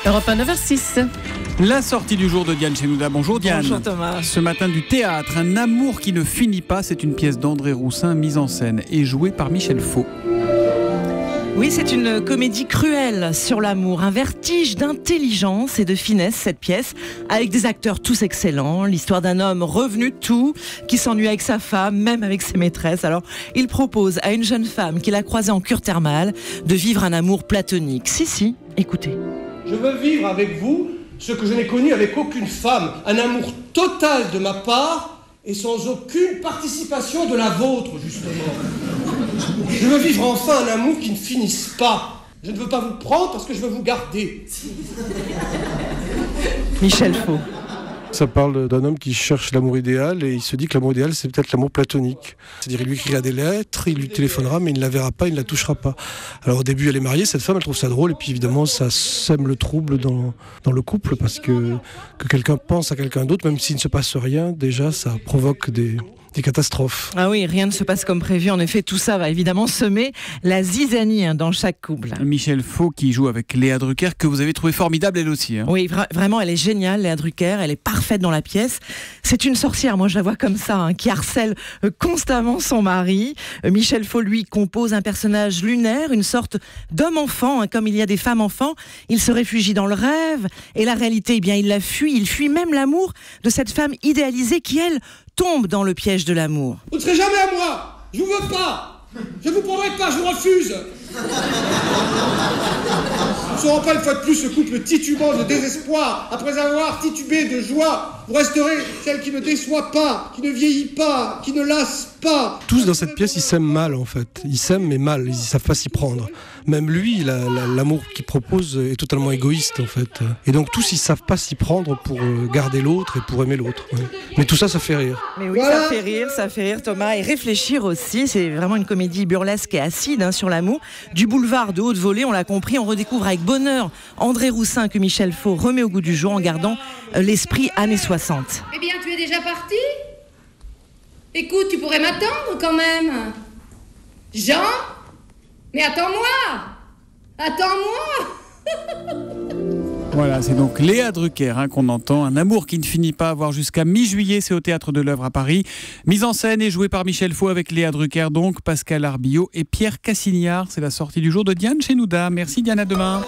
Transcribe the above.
Europe 1, 9h06. La sortie du jour de Diane Chenouda. Bonjour Diane. Bonjour Thomas. Ce matin du théâtre, Un amour qui ne finit pas. C'est une pièce d'André Roussin mise en scène et jouée par Michel Faux. Oui, c'est une comédie cruelle sur l'amour, un vertige d'intelligence et de finesse, cette pièce, avec des acteurs tous excellents, l'histoire d'un homme revenu de tout, qui s'ennuie avec sa femme, même avec ses maîtresses. Alors, il propose à une jeune femme qu'il a croisée en cure thermale de vivre un amour platonique. Si, écoutez. Je veux vivre avec vous ce que je n'ai connu avec aucune femme, un amour total de ma part et sans aucune participation de la vôtre, justement. Je veux vivre enfin un amour qui ne finisse pas. Je ne veux pas vous prendre parce que je veux vous garder. Michel Faux. Ça parle d'un homme qui cherche l'amour idéal et il se dit que l'amour idéal, c'est peut-être l'amour platonique. C'est-à-dire, il lui écrira des lettres, il lui téléphonera, mais il ne la verra pas, il ne la touchera pas. Alors au début, elle est mariée, cette femme, elle trouve ça drôle, et puis évidemment, ça sème le trouble dans le couple, parce que quelqu'un pense à quelqu'un d'autre, même s'il ne se passe rien, déjà, ça provoque des catastrophes. Ah oui, rien ne se passe comme prévu. En effet, tout ça va évidemment semer la zizanie dans chaque couple. Michel Faux qui joue avec Léa Drucker, que vous avez trouvé formidable elle aussi. Oui, vraiment, elle est géniale, Léa Drucker. Elle est parfaite dans la pièce. C'est une sorcière, moi je la vois comme ça, qui harcèle constamment son mari. Michel Faux, lui, compose un personnage lunaire, une sorte d'homme-enfant. Comme il y a des femmes-enfants, il se réfugie dans le rêve. Et la réalité, eh bien, il la fuit. Il fuit même l'amour de cette femme idéalisée qui, elle, tombe dans le piège de l'amour. Vous ne serez jamais à moi. Je vous veux pas. Je vous prendrai pas, je vous refuse. Nous ne serons pas une fois de plus ce couple titubant de désespoir. Après avoir titubé de joie, vous resterez celle qui ne déçoit pas, qui ne vieillit pas, qui ne lasse pas. Tous dans cette pièce, ils s'aiment mal en fait. Ils s'aiment mais mal, ils ne savent pas s'y prendre. Même lui, l'amour qu'il propose est totalement égoïste en fait. Et donc tous, ils ne savent pas s'y prendre pour garder l'autre et pour aimer l'autre. Ouais. Mais tout ça, ça fait rire. Mais oui, voilà. Ça fait rire Thomas, et réfléchir aussi. C'est vraiment une comédie burlesque et acide sur l'amour. Du boulevard de haute volée, on l'a compris, on redécouvre avec bonheur André Roussin que Michel Faux remet au goût du jour en gardant l'esprit années 60. Eh bien, tu es déjà parti ? Écoute, tu pourrais m'attendre quand même. Jean ? Mais attends-moi ! Voilà, c'est donc Léa Drucker qu'on entend. Un amour qui ne finit pas, à voir jusqu'à mi-juillet. C'est au Théâtre de l'Œuvre à Paris. Mise en scène et jouée par Michel Faux avec Léa Drucker, donc Pascal Arbillot et Pierre Cassignard. C'est la sortie du jour de Diane Chenouda. Merci Diane, à demain.